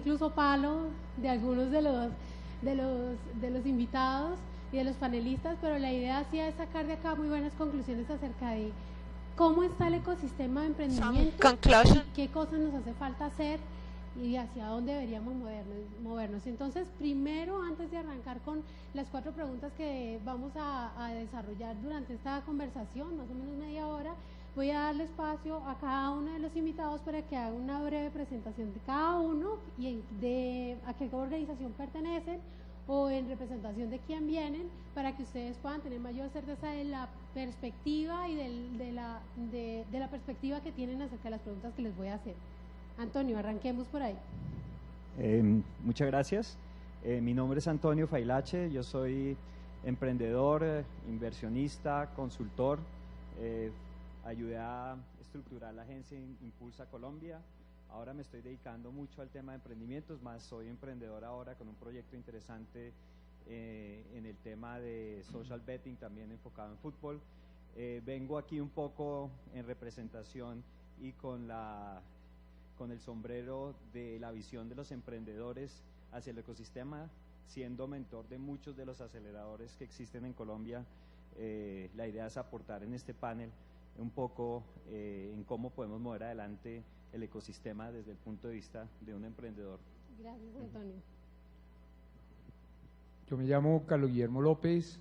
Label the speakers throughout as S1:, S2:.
S1: incluso palo de algunos de los invitados y de los panelistas, pero la idea sí es sacar de acá muy buenas conclusiones acerca de cómo está el ecosistema de emprendimiento y qué cosas nos hace falta hacer y hacia dónde deberíamos movernos. Entonces, primero, antes de arrancar con las 4 preguntas que vamos a desarrollar durante esta conversación, más o menos media hora, voy a darle espacio a cada uno de los invitados para que haga una breve presentación de cada uno y de a qué organización pertenecen o en representación de quién vienen, para que ustedes puedan tener mayor certeza de la perspectiva y de la perspectiva que tienen acerca de las preguntas que les voy a hacer. Antonio, arranquemos por ahí.
S2: Muchas gracias. Mi nombre es Antonio Failache, yo soy emprendedor, inversionista, consultor. Ayudé a estructurar la agencia Impulsa Colombia. Ahora me estoy dedicando mucho al tema de emprendimientos, más soy emprendedor ahora con un proyecto interesante en el tema de social betting, también enfocado en fútbol. Vengo aquí un poco en representación y con el sombrero de la visión de los emprendedores hacia el ecosistema, siendo mentor de muchos de los aceleradores que existen en Colombia. La idea es aportar en este panel un poco en cómo podemos mover adelante el ecosistema desde el punto de vista de un emprendedor.
S1: Gracias, Antonio.
S3: Yo me llamo Carlos Guillermo López,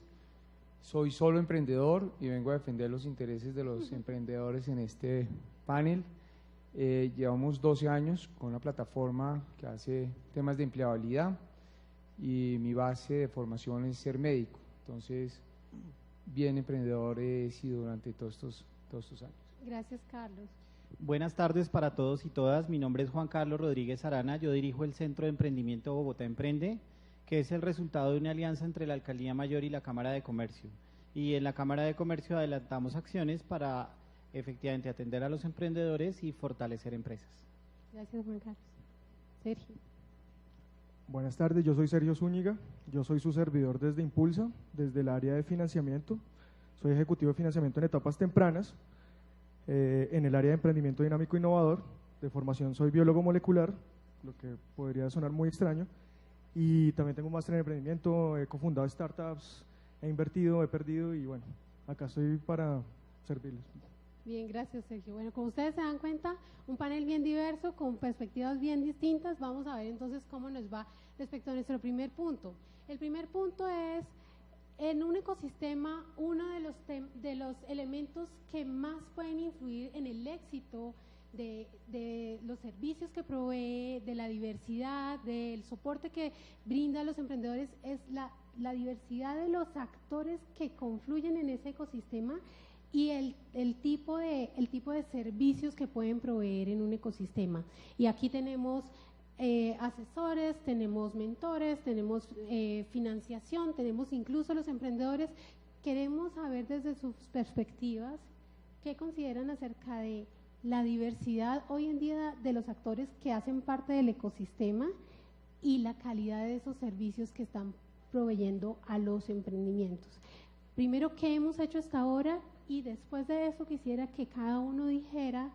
S3: soy solo emprendedor y vengo a defender los intereses de los emprendedores en este panel. Llevamos 12 años con una plataforma que hace temas de empleabilidad y mi base de formación es ser médico, entonces bien emprendedor he sido durante todos estos años.
S1: Gracias, Carlos.
S4: Buenas tardes para todos y todas, mi nombre es Juan Carlos Rodríguez Arana, yo dirijo el Centro de Emprendimiento Bogotá Emprende, que es el resultado de una alianza entre la Alcaldía Mayor y la Cámara de Comercio. Y en la Cámara de Comercio adelantamos acciones para efectivamente atender a los emprendedores y fortalecer empresas.
S1: Gracias, Juan Carlos. Sergio.
S5: Buenas tardes, yo soy Sergio Zúñiga, yo soy su servidor desde Impulsa, desde el área de financiamiento. Soy ejecutivo de financiamiento en etapas tempranas, en el área de emprendimiento dinámico innovador. De formación soy biólogo molecular, lo que podría sonar muy extraño, y también tengo un máster en emprendimiento, he cofundado startups, he invertido, he perdido y bueno, acá estoy para servirles.
S1: Bien, gracias, Sergio. Bueno, como ustedes se dan cuenta, un panel bien diverso, con perspectivas bien distintas. Vamos a ver entonces cómo nos va respecto a nuestro primer punto. El primer punto es, en un ecosistema, uno de los elementos que más pueden influir en el éxito de los servicios que provee, de la diversidad, del soporte que brinda a los emprendedores, es la diversidad de los actores que confluyen en ese ecosistema y el tipo de servicios que pueden proveer en un ecosistema. Y aquí tenemos asesores, tenemos mentores, tenemos financiación, tenemos incluso los emprendedores. Queremos saber desde sus perspectivas qué consideran acerca de la diversidad hoy en día de los actores que hacen parte del ecosistema y la calidad de esos servicios que están proveyendo a los emprendimientos. Primero, ¿qué hemos hecho hasta ahora? Y después de eso quisiera que cada uno dijera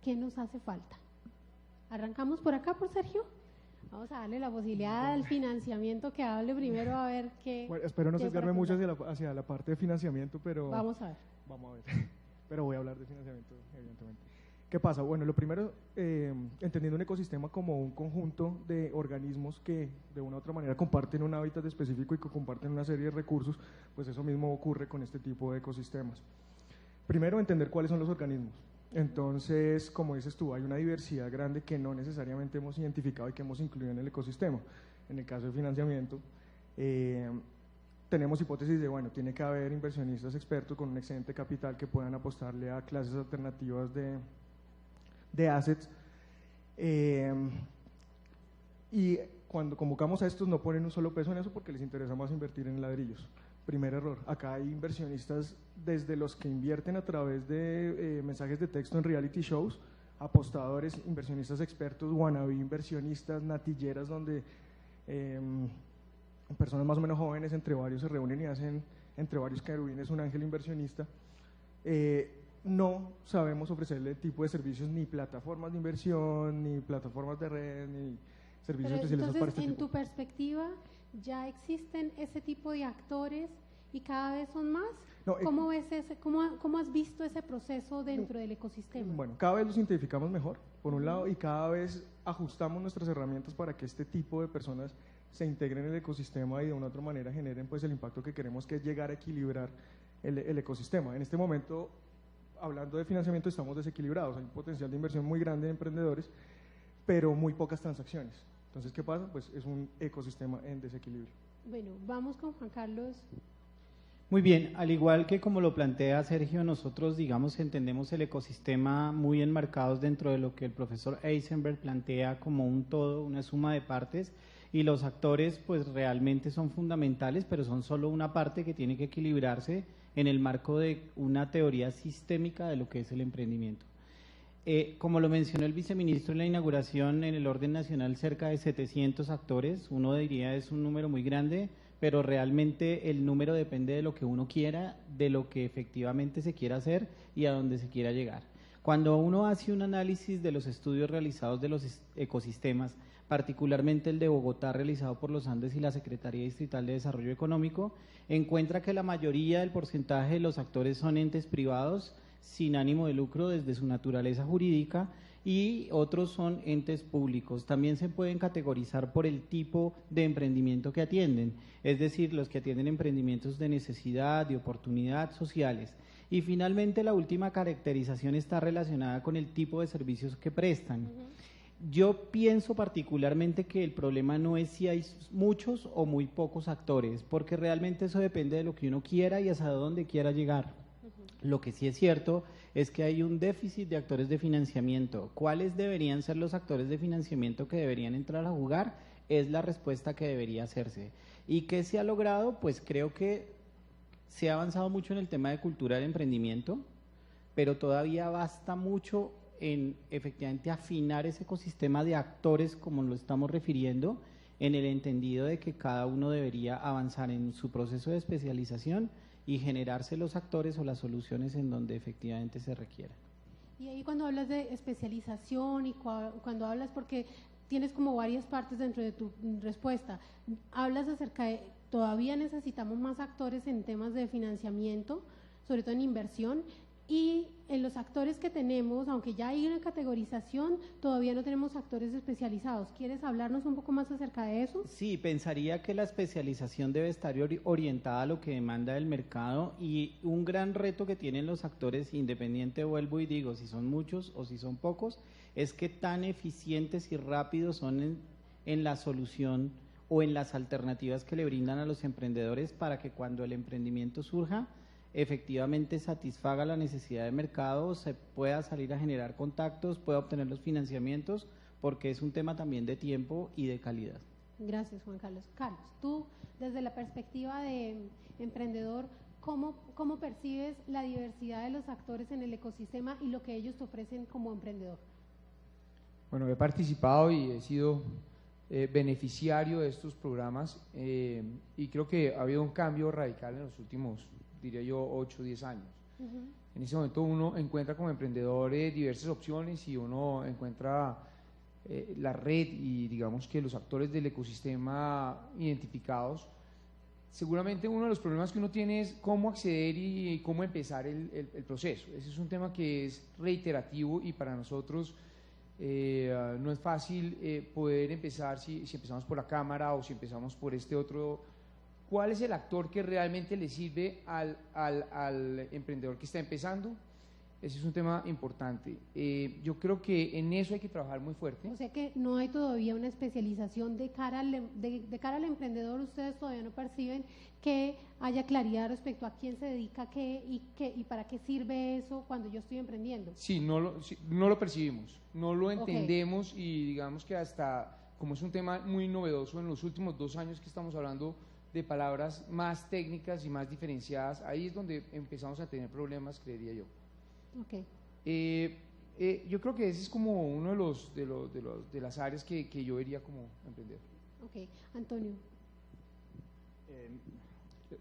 S1: qué nos hace falta. Arrancamos por acá, por Sergio. Vamos a darle la posibilidad al financiamiento que hable primero, a ver qué.
S5: Bueno, espero no sesgarme mucho hacia la parte de financiamiento, pero
S1: vamos a ver.
S5: Vamos a ver. Pero voy a hablar de financiamiento, evidentemente. ¿Qué pasa? Bueno, lo primero, entendiendo un ecosistema como un conjunto de organismos que de una u otra manera comparten un hábitat específico y que comparten una serie de recursos, pues eso mismo ocurre con este tipo de ecosistemas. Primero, entender cuáles son los organismos. Entonces, como dices tú, hay una diversidad grande que no necesariamente hemos identificado y que hemos incluido en el ecosistema. En el caso de financiamiento, tenemos hipótesis de, bueno, tiene que haber inversionistas expertos con un excedente capital que puedan apostarle a clases alternativas de assets, y cuando convocamos a estos no ponen un solo peso en eso porque les interesa más invertir en ladrillos. Primer error, acá hay inversionistas desde los que invierten a través de mensajes de texto en reality shows, apostadores, inversionistas expertos, wannabe inversionistas, natilleras, donde personas más o menos jóvenes entre varios se reúnen y hacen entre varios querubines un ángel inversionista. No sabemos ofrecerle tipo de servicios, ni plataformas de inversión, ni plataformas de red, ni servicios
S1: Pero
S5: especializados para
S1: entonces,
S5: este
S1: en
S5: tipo.
S1: tu perspectiva, ¿ya existen ese tipo de actores y cada vez son más?
S5: No,
S1: ¿Cómo ves cómo has visto ese proceso dentro del ecosistema?
S5: Bueno, cada vez los identificamos mejor, por un lado, y cada vez ajustamos nuestras herramientas para que este tipo de personas se integren en el ecosistema y de una u otra manera generen pues el impacto que queremos, que es llegar a equilibrar el ecosistema. En este momento, hablando de financiamiento, estamos desequilibrados, hay un potencial de inversión muy grande en emprendedores, pero muy pocas transacciones. Entonces, ¿qué pasa? Pues es un ecosistema en desequilibrio.
S1: Bueno, vamos con Juan Carlos.
S4: Muy bien, al igual que como lo plantea Sergio, nosotros digamos entendemos el ecosistema muy enmarcados dentro de lo que el profesor Eisenberg plantea como un todo, una suma de partes, y los actores pues realmente son fundamentales, pero son solo una parte que tiene que equilibrarse en el marco de una teoría sistémica de lo que es el emprendimiento. Como lo mencionó el viceministro en la inauguración, en el orden nacional cerca de 700 actores, uno diría es un número muy grande, pero realmente el número depende de lo que uno quiera, de lo que efectivamente se quiera hacer y a dónde se quiera llegar. Cuando uno hace un análisis de los estudios realizados de los ecosistemas, particularmente el de Bogotá realizado por los Andes y la Secretaría Distrital de Desarrollo Económico, encuentra que la mayoría del porcentaje de los actores son entes privados sin ánimo de lucro desde su naturaleza jurídica, y otros son entes públicos. También se pueden categorizar por el tipo de emprendimiento que atienden, es decir, los que atienden emprendimientos de necesidad, de oportunidad, sociales. Y finalmente la última caracterización está relacionada con el tipo de servicios que prestan. Yo pienso particularmente que el problema no es si hay muchos o muy pocos actores, porque realmente eso depende de lo que uno quiera y hasta dónde quiera llegar. Lo que sí es cierto es que hay un déficit de actores de financiamiento. ¿Cuáles deberían ser los actores de financiamiento que deberían entrar a jugar? Es la respuesta que debería hacerse. ¿Y qué se ha logrado? Pues creo que se ha avanzado mucho en el tema de cultura del emprendimiento, pero todavía basta mucho en efectivamente afinar ese ecosistema de actores, como lo estamos refiriendo, en el entendido de que cada uno debería avanzar en su proceso de especialización y generarse los actores o las soluciones en donde efectivamente se requiera.
S1: Y ahí cuando hablas de especialización y cuando hablas, porque tienes como varias partes dentro de tu respuesta, hablas acerca de todavía necesitamos más actores en temas de financiamiento, sobre todo en inversión, y en los actores que tenemos, aunque ya hay una categorización, todavía no tenemos actores especializados. ¿Quieres hablarnos un poco más acerca de eso?
S4: Sí, pensaría que la especialización debe estar orientada a lo que demanda el mercado, y un gran reto que tienen los actores, independiente, vuelvo y digo, si son muchos o si son pocos, es que tan eficientes y rápidos son en la solución o en las alternativas que le brindan a los emprendedores para que cuando el emprendimiento surja, efectivamente satisfaga la necesidad de mercado, se pueda salir a generar contactos, pueda obtener los financiamientos, porque es un tema también de tiempo y de calidad.
S1: Gracias, Juan Carlos. Carlos, tú desde la perspectiva de emprendedor, ¿cómo percibes la diversidad de los actores en el ecosistema y lo que ellos te ofrecen como emprendedor?
S3: Bueno, he participado y he sido beneficiario de estos programas y creo que ha habido un cambio radical en los últimos, diría yo, 8 o 10 años. En ese momento uno encuentra como emprendedor diversas opciones y uno encuentra la red y digamos que los actores del ecosistema identificados. Seguramente uno de los problemas que uno tiene es cómo acceder y cómo empezar el proceso. Ese es un tema que es reiterativo y para nosotros no es fácil poder empezar si empezamos por la cámara o si empezamos por este otro. ¿Cuál es el actor que realmente le sirve al emprendedor que está empezando? Ese es un tema importante. Yo creo que en eso hay que trabajar muy fuerte.
S1: O sea que no hay todavía una especialización de cara al emprendedor. Ustedes todavía no perciben que haya claridad respecto a quién se dedica a qué y para qué sirve eso cuando yo estoy emprendiendo.
S3: Sí, no lo percibimos, no lo entendemos y digamos que hasta, como es un tema muy novedoso, en los últimos 2 años que estamos hablando de palabras más técnicas y más diferenciadas, ahí es donde empezamos a tener problemas, creería yo. Yo creo que ese es como uno de las áreas que yo vería como emprendedor.
S1: Ok, Antonio.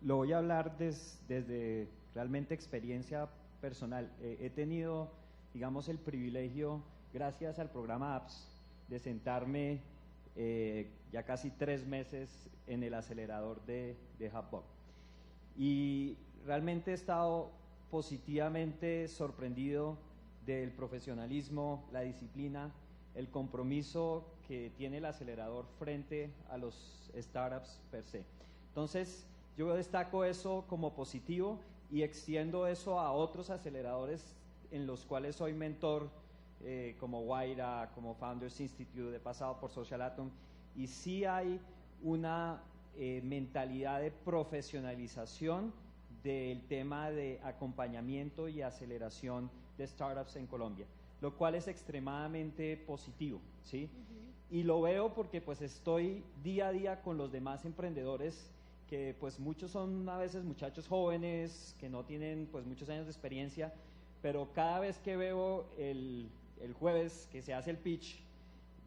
S2: Lo voy a hablar desde realmente experiencia personal. He tenido, digamos, el privilegio, gracias al programa APS, de sentarme ya casi 3 meses en el acelerador de Hubbox. Y realmente he estado positivamente sorprendido del profesionalismo, la disciplina, el compromiso que tiene el acelerador frente a los startups per se. Entonces, yo destaco eso como positivo y extiendo eso a otros aceleradores en los cuales soy mentor, como Wayra, como Founders Institute, he pasado por Social Atom, y sí hay una mentalidad de profesionalización del tema de acompañamiento y aceleración de startups en Colombia, lo cual es extremadamente positivo, ¿sí? Y lo veo porque pues estoy día a día con los demás emprendedores, que pues muchos son a veces muchachos jóvenes que no tienen pues muchos años de experiencia, pero cada vez que veo el jueves que se hace el pitch,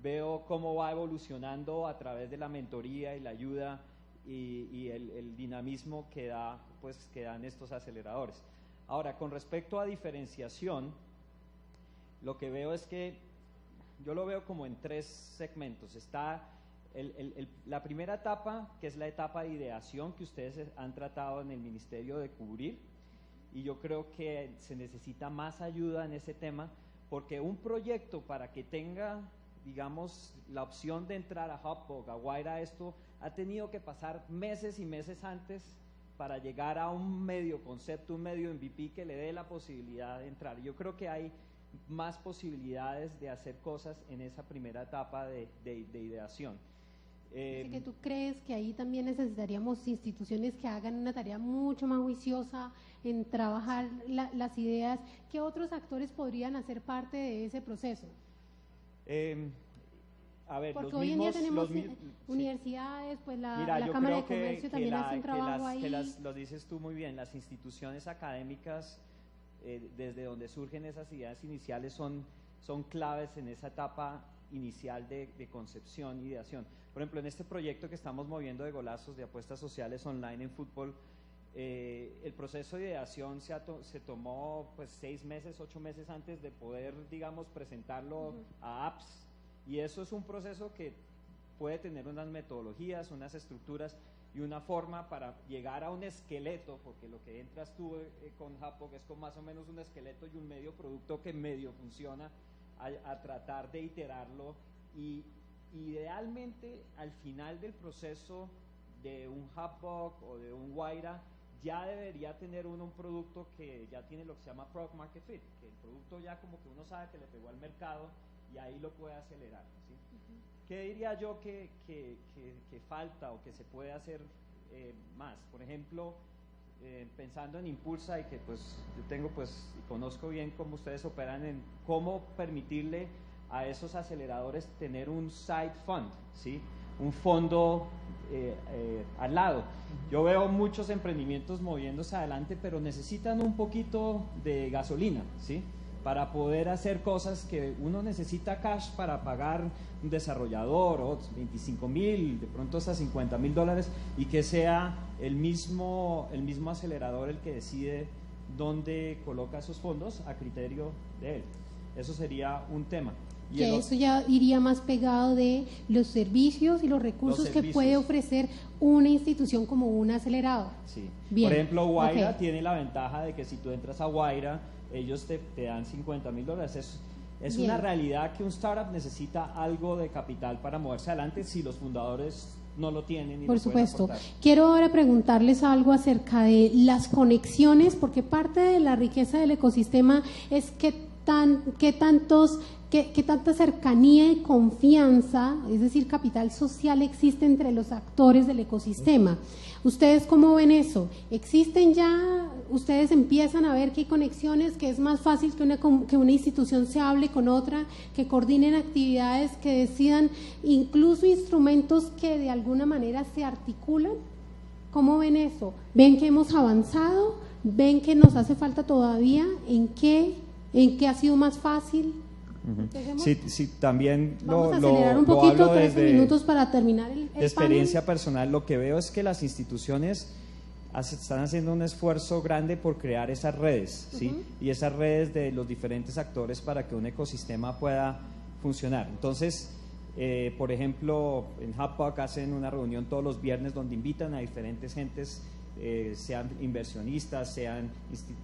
S2: veo cómo va evolucionando a través de la mentoría y la ayuda y el dinamismo que dan estos aceleradores. Ahora, con respecto a diferenciación, lo que veo es que yo lo veo como en 3 segmentos. Está la primera etapa, que es la etapa de ideación, que ustedes han tratado en el ministerio de cubrir, y yo creo que se necesita más ayuda en ese tema, porque un proyecto, para que tenga, digamos, la opción de entrar a Hubbox, a Wayra, esto ha tenido que pasar meses y meses antes para llegar a un medio concepto, un medio MVP que le dé la posibilidad de entrar. Yo creo que hay más posibilidades de hacer cosas en esa primera etapa de ideación.
S1: Así que tú crees que ahí también necesitaríamos instituciones que hagan una tarea mucho más juiciosa en trabajar las ideas. ¿Qué otros actores podrían hacer parte de ese proceso?
S2: A ver,
S1: porque hoy en día tenemos universidades, pues la Cámara de Comercio también hace un trabajo ahí.
S2: Lo dices tú muy bien, las instituciones académicas, desde donde surgen esas ideas iniciales, son claves en esa etapa inicial de concepción y ideación. Por ejemplo, en este proyecto que estamos moviendo de golazos de apuestas sociales online en fútbol, el proceso de ideación se tomó pues 6 meses, 8 meses antes de poder, digamos, presentarlo a apps, y eso es un proceso que puede tener unas metodologías, unas estructuras y una forma para llegar a un esqueleto, porque lo que entras tú con Hubbox es con más o menos un esqueleto y un medio producto que medio funciona, a tratar de iterarlo, y idealmente al final del proceso de un Hubbox o de un Wayra ya debería tener uno un producto que ya tiene lo que se llama Product Market Fit, que el producto ya como que uno sabe que le pegó al mercado y ahí lo puede acelerar, ¿sí? ¿Qué diría yo que falta o que se puede hacer más? Por ejemplo, pensando en Impulsa, y que pues yo tengo pues y conozco bien cómo ustedes operan, en cómo permitirle a esos aceleradores tener un side fund, ¿sí? Un fondo al lado. Yo veo muchos emprendimientos moviéndose adelante, pero necesitan un poquito de gasolina, ¿sí? Para poder hacer cosas que uno necesita cash para pagar un desarrollador, o 25,000, de pronto hasta $50,000, y que sea el mismo acelerador el que decide dónde coloca esos fondos a criterio de él. Eso sería un tema. Y
S1: que eso ya iría más pegado de los servicios y los recursos que puede ofrecer una institución como un acelerador.
S2: Sí.
S1: Bien.
S2: Por ejemplo, Wayra tiene la ventaja de que si tú entras a Wayra, ellos te dan $50,000. Es una realidad que un startup necesita algo de capital para moverse adelante si los fundadores no lo tienen.
S1: Por supuesto. Quiero ahora preguntarles algo acerca de las conexiones, porque parte de la riqueza del ecosistema es qué tanta cercanía y confianza, es decir, capital social, existe entre los actores del ecosistema. ¿Ustedes cómo ven eso? ¿Existen ya? ¿Ustedes empiezan a ver que hay conexiones, que es más fácil que una institución se hable con otra, que coordinen actividades, que decidan incluso instrumentos que de alguna manera se articulan? ¿Cómo ven eso? ¿Ven que hemos avanzado? ¿Ven que nos hace falta todavía? ¿En qué ha sido más fácil?
S2: Sí, también
S1: vamos a acelerar un poquito, 13 minutos para terminar el
S2: experiencia personal. Lo que veo es que las instituciones están haciendo un esfuerzo grande por crear esas redes, ¿sí? Y esas redes de los diferentes actores para que un ecosistema pueda funcionar. Entonces, Por ejemplo, en Hubbuck hacen una reunión todos los viernes donde invitan a diferentes gentes, sean inversionistas, sean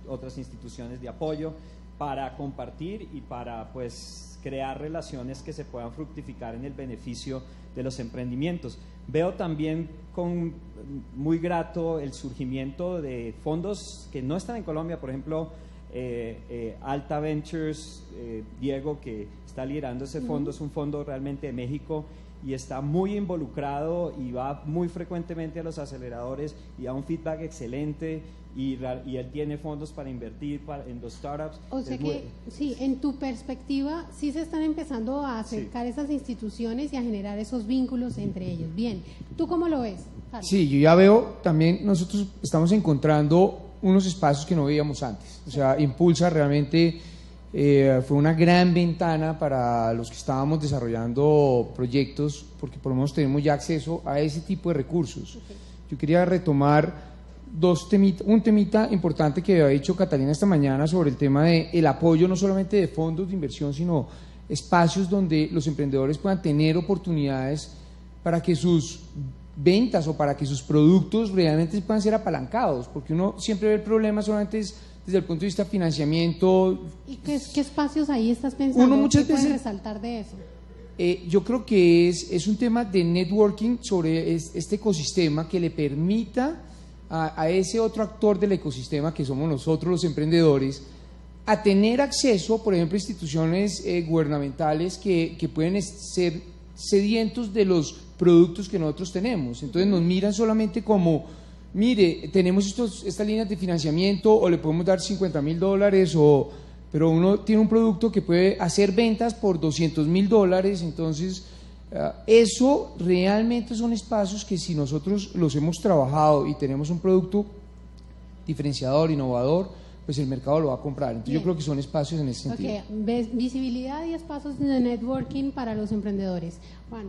S2: otras instituciones de apoyo, para compartir y para pues crear relaciones que se puedan fructificar en el beneficio de los emprendimientos. Veo también con muy grato el surgimiento de fondos que no están en Colombia, por ejemplo, Alta Ventures, Diego, que está liderando ese fondo, es un fondo realmente de México y está muy involucrado y va muy frecuentemente a los aceleradores y da un feedback excelente y él tiene fondos para invertir en los startups.
S1: O sea que, sí, en tu perspectiva, sí se están empezando a acercar esas instituciones y a generar esos vínculos entre ellos. Bien, ¿tú cómo lo ves, Carlos?
S3: Sí, yo ya veo, también nosotros estamos encontrando unos espacios que no veíamos antes. O sea, Impulsa realmente fue una gran ventana para los que estábamos desarrollando proyectos, porque por lo menos tenemos ya acceso a ese tipo de recursos. Okay. Yo quería retomar un temita importante que había dicho Catalina esta mañana sobre el tema del apoyo no solamente de fondos de inversión, sino espacios donde los emprendedores puedan tener oportunidades para que sus ventas o para que sus productos realmente puedan ser apalancados, porque uno siempre ve el problema solamente desde el punto de vista de financiamiento.
S1: ¿Y qué espacios ahí estás pensando?
S3: Uno muchas
S1: ¿Qué
S3: veces
S1: puedes resaltar de eso?
S3: Yo creo que es un tema de networking sobre este ecosistema que le permita a ese otro actor del ecosistema que somos nosotros los emprendedores a tener acceso, por ejemplo, a instituciones gubernamentales que pueden ser sedientos de los productos que nosotros tenemos. Entonces nos miran solamente como, mire, tenemos estas líneas de financiamiento o le podemos dar $50,000 pero uno tiene un producto que puede hacer ventas por $200,000, entonces eso realmente son espacios que si nosotros los hemos trabajado y tenemos un producto diferenciador, innovador, pues el mercado lo va a comprar. Entonces
S1: Bien.
S3: Yo creo que son espacios en ese sentido.
S1: Okay. Visibilidad y espacios de networking para los emprendedores. Juan.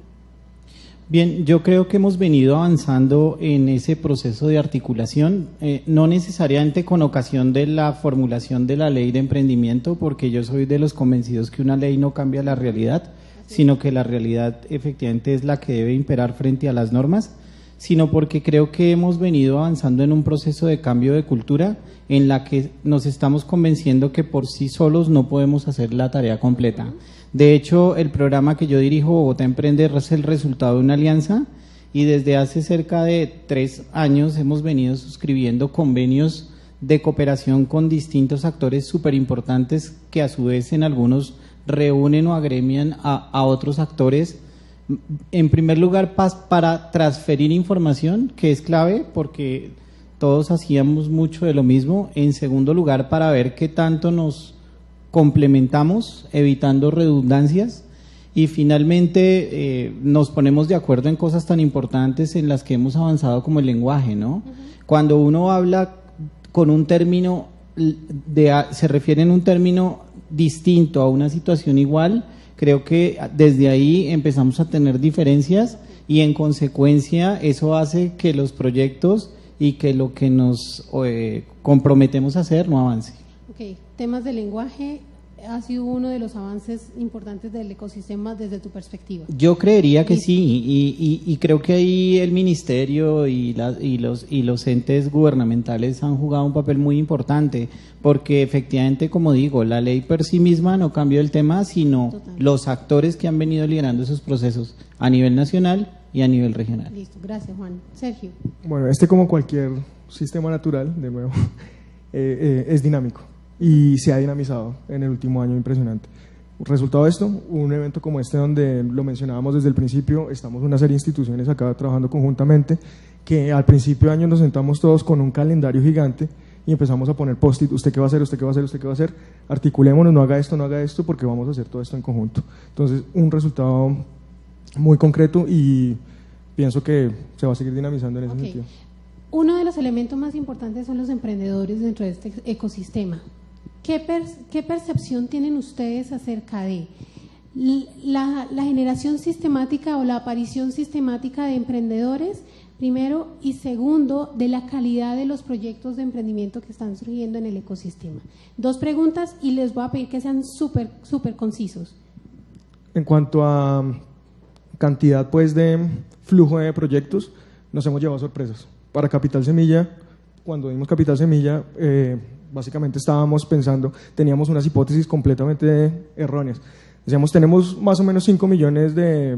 S4: Bien, yo creo que hemos venido avanzando en ese proceso de articulación, no necesariamente con ocasión de la formulación de la ley de emprendimiento, porque yo soy de los convencidos que una ley no cambia la realidad, sino que la realidad efectivamente es la que debe imperar frente a las normas, sino porque creo que hemos venido avanzando en un proceso de cambio de cultura en la que nos estamos convenciendo que por sí solos no podemos hacer la tarea completa. De hecho, el programa que yo dirijo, Bogotá Emprende, es el resultado de una alianza y desde hace cerca de 3 años hemos venido suscribiendo convenios de cooperación con distintos actores súper importantes que a su vez en algunos reúnen o agremian a otros actores, en primer lugar para transferir información, que es clave porque todos hacíamos mucho de lo mismo, en segundo lugar para ver qué tanto nos complementamos, evitando redundancias, y finalmente nos ponemos de acuerdo en cosas tan importantes en las que hemos avanzado como el lenguaje, ¿no? Cuando uno habla con un término, se refiere en un término distinto a una situación igual, creo que desde ahí empezamos a tener diferencias y en consecuencia eso hace que los proyectos y que lo que nos comprometemos a hacer no avance.
S1: Ok, temas de lenguaje ha sido uno de los avances importantes del ecosistema desde tu perspectiva.
S4: Yo creería que sí, y creo que ahí el ministerio y los entes gubernamentales han jugado un papel muy importante, porque efectivamente, como digo, la ley por sí misma no cambió el tema, sino
S1: Total.
S4: Los actores que han venido liderando esos procesos a nivel nacional y a nivel regional.
S1: Listo, gracias Juan. Sergio.
S5: Bueno, como cualquier sistema natural, de nuevo, es dinámico y se ha dinamizado en el último año impresionante. Resultado de esto, un evento como este donde lo mencionábamos desde el principio, estamos una serie de instituciones acá trabajando conjuntamente, que al principio de año nos sentamos todos con un calendario gigante y empezamos a poner post-it, usted qué va a hacer, usted qué va a hacer, usted qué va a hacer, articulémonos, no haga esto, porque vamos a hacer todo esto en conjunto. Entonces, un resultado muy concreto y pienso que se va a seguir dinamizando en ese sentido.
S1: Uno de los elementos más importantes son los emprendedores dentro de este ecosistema. ¿Qué percepción tienen ustedes acerca de la generación sistemática o la aparición sistemática de emprendedores, primero, y segundo, de la calidad de los proyectos de emprendimiento que están surgiendo en el ecosistema? 2 preguntas y les voy a pedir que sean súper concisos.
S5: En cuanto a cantidad pues de flujo de proyectos, nos hemos llevado sorpresas. Para Capital Semilla, cuando dimos Capital Semilla, básicamente estábamos pensando, teníamos unas hipótesis completamente erróneas. Decíamos, tenemos más o menos 5 millones de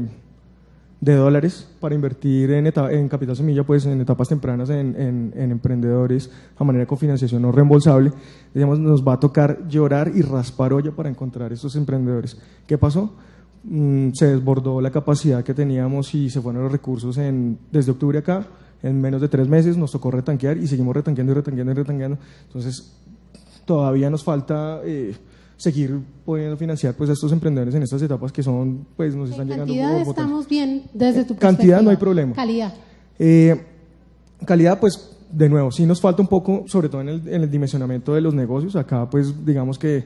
S5: dólares para invertir en Capital Semilla, pues en etapas tempranas en emprendedores a manera de cofinanciación no reembolsable. Decíamos, nos va a tocar llorar y raspar olla para encontrar estos emprendedores. ¿Qué pasó? Se desbordó la capacidad que teníamos y se fueron los recursos desde octubre acá. En menos de 3 meses nos tocó retanquear y seguimos retanqueando y retanqueando y retanqueando. Entonces, todavía nos falta seguir pudiendo financiar pues a estos emprendedores en estas etapas que son, pues nos están llegando.
S1: Cantidad estamos bien desde tu perspectiva.
S5: Cantidad no hay problema.
S1: Calidad.
S5: Calidad, pues de nuevo, sí nos falta un poco, sobre todo en el dimensionamiento de los negocios. Acá pues digamos que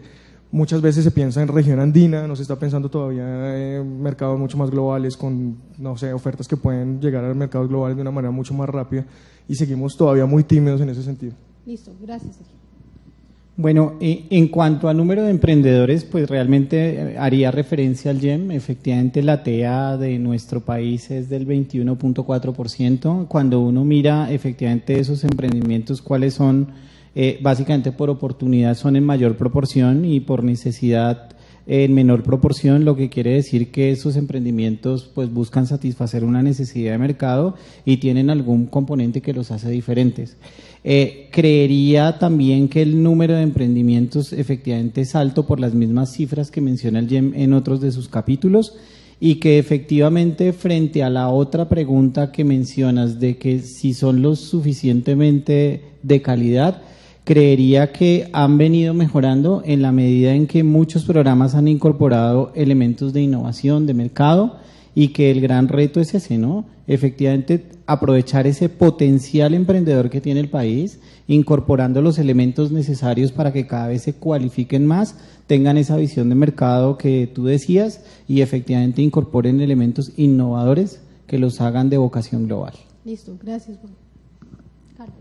S5: muchas veces se piensa en región andina, no se está pensando todavía en mercados mucho más globales con, no sé, ofertas que pueden llegar a mercados globales de una manera mucho más rápida y seguimos todavía muy tímidos en ese sentido.
S1: Listo, gracias, Sergio.
S4: Bueno, en cuanto al número de emprendedores, pues realmente haría referencia al GEM. Efectivamente, la TEA de nuestro país es del 21.4%. Cuando uno mira efectivamente esos emprendimientos, cuáles son, básicamente por oportunidad son en mayor proporción y por necesidad en menor proporción, lo que quiere decir que esos emprendimientos pues buscan satisfacer una necesidad de mercado y tienen algún componente que los hace diferentes. Creería también que el número de emprendimientos efectivamente es alto por las mismas cifras que menciona el GEM en otros de sus capítulos y que efectivamente frente a la otra pregunta que mencionas de que si son los suficientemente de calidad, creería que han venido mejorando en la medida en que muchos programas han incorporado elementos de innovación, de mercado, y que el gran reto es ese, ¿no? Efectivamente, aprovechar ese potencial emprendedor que tiene el país, incorporando los elementos necesarios para que cada vez se cualifiquen más, tengan esa visión de mercado que tú decías y efectivamente incorporen elementos innovadores que los hagan de vocación global.
S1: Listo, gracias, Juan. Carlos.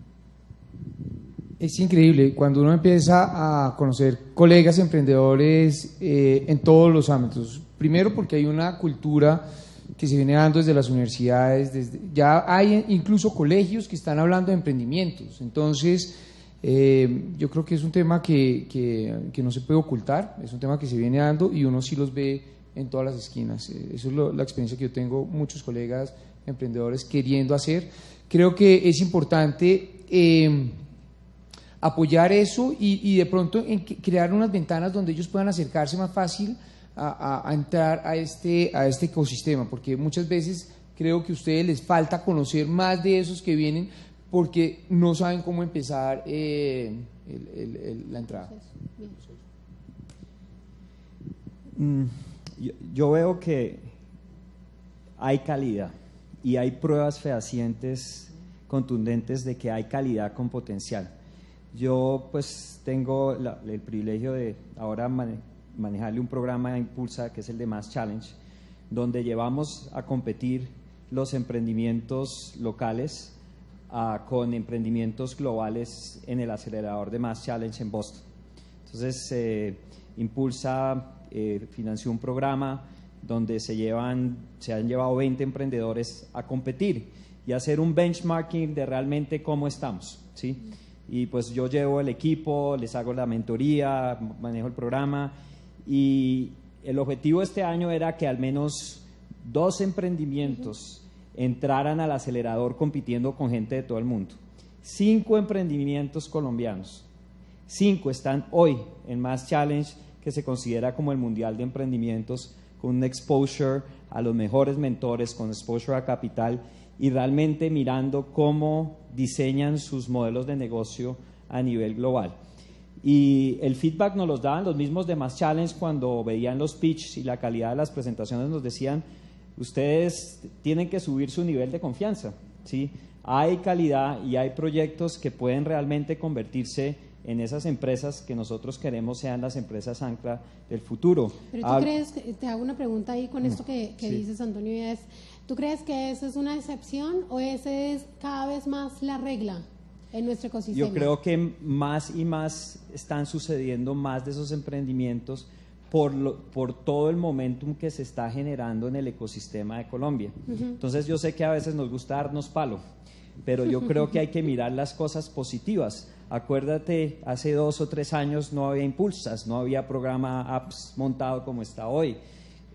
S3: Es increíble cuando uno empieza a conocer colegas emprendedores en todos los ámbitos. Primero porque hay una cultura que se viene dando desde las universidades, ya hay incluso colegios que están hablando de emprendimientos. Entonces, yo creo que es un tema que no se puede ocultar, es un tema que se viene dando y uno sí los ve en todas las esquinas. Eso es la experiencia que yo tengo, muchos colegas emprendedores queriendo hacer. Creo que es importante apoyar eso y de pronto crear unas ventanas donde ellos puedan acercarse más fácil a entrar a este ecosistema, porque muchas veces creo que a ustedes les falta conocer más de esos que vienen porque no saben cómo empezar la entrada.
S2: Yo veo que hay calidad y hay pruebas fehacientes, contundentes de que hay calidad con potencial. Yo pues tengo el privilegio de ahora manejarle un programa de Impulsa que es el de Mass Challenge, donde llevamos a competir los emprendimientos locales con emprendimientos globales en el acelerador de Mass Challenge en Boston. Entonces Impulsa financió un programa donde se han llevado 20 emprendedores a competir y hacer un benchmarking de realmente cómo estamos, ¿sí? Y pues yo llevo el equipo, les hago la mentoría, manejo el programa y el objetivo este año era que al menos 2 emprendimientos entraran al acelerador compitiendo con gente de todo el mundo. 5 emprendimientos colombianos, 5 están hoy en Mass Challenge, que se considera como el mundial de emprendimientos, con un exposure a los mejores mentores, con exposure a capital y realmente mirando cómo diseñan sus modelos de negocio a nivel global. Y el feedback nos los daban los mismos de Mass Challenge cuando veían los pitches y la calidad de las presentaciones, nos decían, ustedes tienen que subir su nivel de confianza, ¿sí? Hay calidad y hay proyectos que pueden realmente convertirse en esas empresas que nosotros queremos sean las empresas ancla del futuro.
S1: Pero tú crees, te hago una pregunta ahí con esto que sí dices, Antonio, y es, ¿tú crees que eso es una excepción o ese es cada vez más la regla en nuestro ecosistema?
S2: Yo creo que más y más están sucediendo más de esos emprendimientos por todo el momentum que se está generando en el ecosistema de Colombia. Entonces yo sé que a veces nos gusta darnos palo, pero yo creo que hay que mirar las cosas positivas. Acuérdate, hace 2 o 3 años no había Impulsas, no había programa apps montado como está hoy,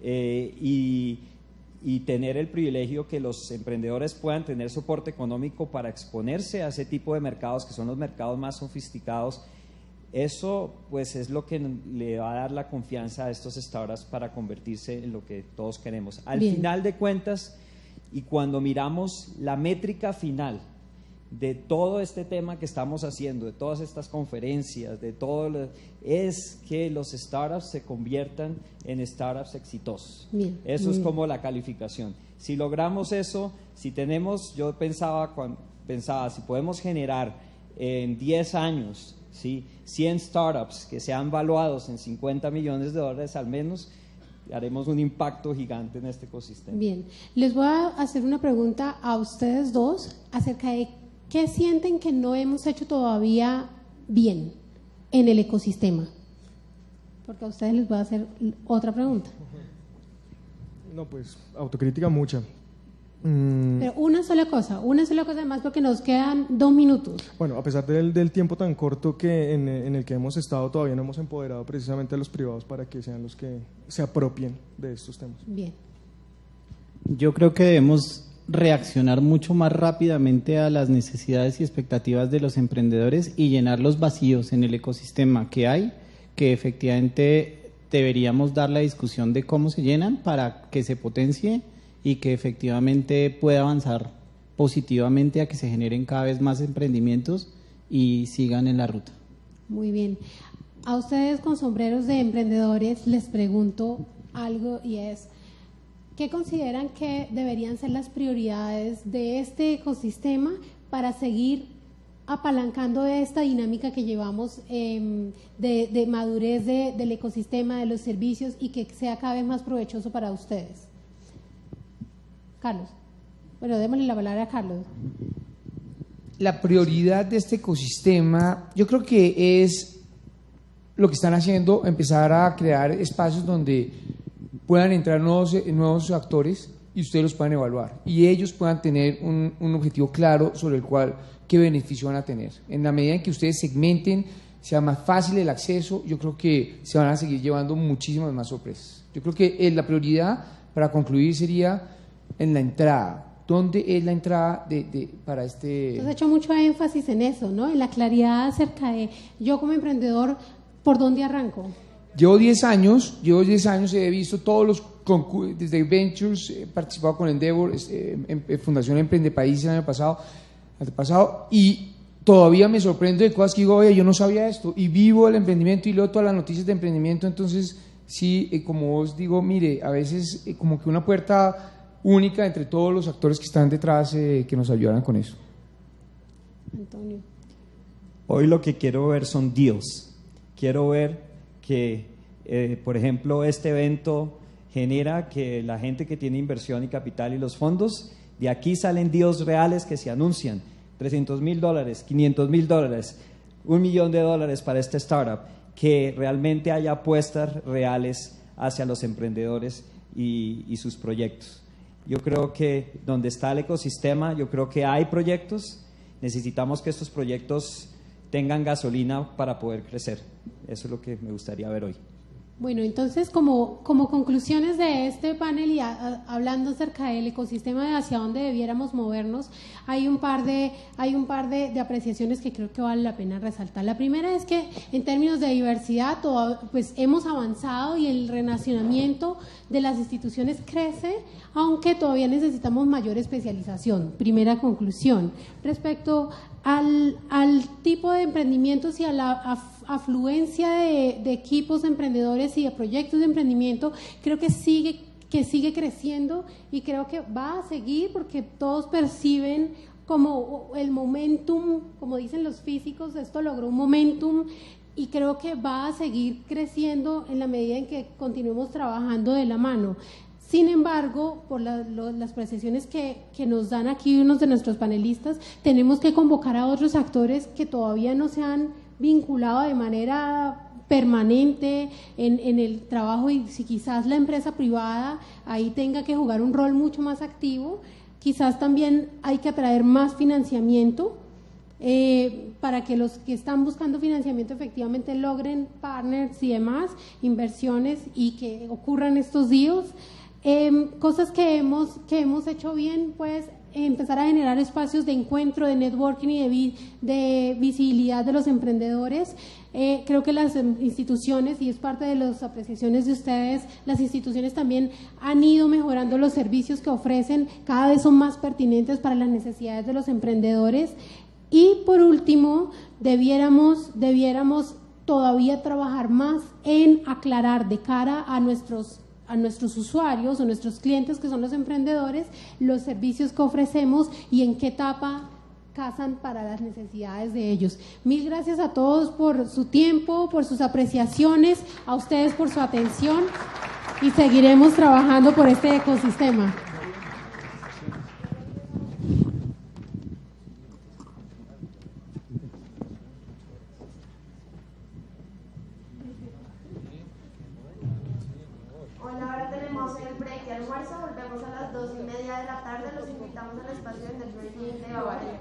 S2: y tener el privilegio que los emprendedores puedan tener soporte económico para exponerse a ese tipo de mercados, que son los mercados más sofisticados. Eso pues es lo que le va a dar la confianza a estos startups para convertirse en lo que todos queremos. Al final de cuentas, y cuando miramos la métrica final de todo este tema que estamos haciendo, de todas estas conferencias, es que los startups se conviertan en startups exitosos. Eso es como la calificación. Si logramos eso, yo pensaba, si podemos generar en 10 años, ¿sí?, 100 startups que sean valuados en $50 millones al menos, haremos un impacto gigante en este ecosistema.
S1: Bien, les voy a hacer una pregunta a ustedes dos acerca de qué sienten que no hemos hecho todavía bien en el ecosistema. Porque a ustedes les voy a hacer otra pregunta.
S5: No, pues autocrítica mucha.
S1: Pero una sola cosa además, porque nos quedan 2 minutos.
S5: Bueno, a pesar del tiempo tan corto que en el que hemos estado, todavía no hemos empoderado precisamente a los privados para que sean los que se apropien de estos temas.
S1: Bien.
S4: Yo creo que debemos reaccionar mucho más rápidamente a las necesidades y expectativas de los emprendedores y llenar los vacíos en el ecosistema que hay, que efectivamente deberíamos dar la discusión de cómo se llenan para que se potencie y que efectivamente pueda avanzar positivamente a que se generen cada vez más emprendimientos y sigan en la ruta.
S1: Muy bien. A ustedes con sombreros de emprendedores les pregunto algo, y es, ¿qué consideran que deberían ser las prioridades de este ecosistema para seguir apalancando esta dinámica que llevamos de madurez del ecosistema, de los servicios, y que sea cada vez más provechoso para ustedes? Carlos. Bueno, démosle la palabra a Carlos.
S3: La prioridad de este ecosistema, yo creo que es lo que están haciendo, empezar a crear espacios donde puedan entrar nuevos actores y ustedes los puedan evaluar y ellos puedan tener un objetivo claro sobre el cual qué beneficio van a tener. En la medida en que ustedes segmenten, sea más fácil el acceso, yo creo que se van a seguir llevando muchísimas más sorpresas. Yo creo que la prioridad, para concluir, sería en la entrada. ¿Dónde es la entrada para este...?
S1: Has hecho mucho énfasis en eso, ¿no? En la claridad acerca de, yo como emprendedor, ¿por dónde arranco?
S3: Llevo 10 años, he visto todos los concursos, desde Ventures, he participado con Endeavor, en Fundación Emprende País el año antepasado, y todavía me sorprendo de cosas que digo, oye, yo no sabía esto, y vivo el emprendimiento y leo todas las noticias de emprendimiento. Entonces, sí, como vos digo, mire, a veces como que una puerta única entre todos los actores que están detrás que nos ayudaran con eso.
S1: Antonio.
S2: Hoy lo que quiero ver son deals. Quiero ver que, por ejemplo, este evento genera que la gente que tiene inversión y capital y los fondos, de aquí salen deals reales que se anuncian. $300,000, $500,000, $1 millón para este startup, que realmente haya apuestas reales hacia los emprendedores y sus proyectos. Yo creo que donde está el ecosistema, yo creo que hay proyectos, necesitamos que estos proyectos tengan gasolina para poder crecer. Eso es lo que me gustaría ver hoy.
S1: Bueno, entonces como conclusiones de este panel y hablando acerca del ecosistema, de hacia dónde debiéramos movernos, hay un par de apreciaciones que creo que vale la pena resaltar. La primera es que en términos de diversidad pues hemos avanzado y el renacionamiento de las instituciones crece, aunque todavía necesitamos mayor especialización. Primera conclusión. Respecto al tipo de emprendimientos y a la afluencia de equipos de emprendedores y de proyectos de emprendimiento, creo que sigue creciendo y creo que va a seguir, porque todos perciben como el momentum, como dicen los físicos, esto logró un momentum, y creo que va a seguir creciendo en la medida en que continuemos trabajando de la mano. Sin embargo, por las precisiones que nos dan aquí unos de nuestros panelistas, tenemos que convocar a otros actores que todavía no se han vinculado de manera permanente en el trabajo, y si quizás la empresa privada ahí tenga que jugar un rol mucho más activo, quizás también hay que atraer más financiamiento para que los que están buscando financiamiento efectivamente logren partners y demás, inversiones, y que ocurran estos deals. Cosas que hemos hecho bien, pues empezar a generar espacios de encuentro, de networking y de visibilidad de los emprendedores. Creo que las instituciones, y es parte de las apreciaciones de ustedes, las instituciones también han ido mejorando los servicios que ofrecen, cada vez son más pertinentes para las necesidades de los emprendedores. Y por último, debiéramos todavía trabajar más en aclarar de cara a nuestros usuarios o nuestros clientes, que son los emprendedores, los servicios que ofrecemos y en qué etapa casan para las necesidades de ellos. Mil gracias a todos por su tiempo, por sus apreciaciones, a ustedes por su atención, y seguiremos trabajando por este ecosistema.
S6: Ahora tenemos el break de almuerzo, volvemos a las 2:30 de la tarde, los invitamos al espacio de networking de Bavaria.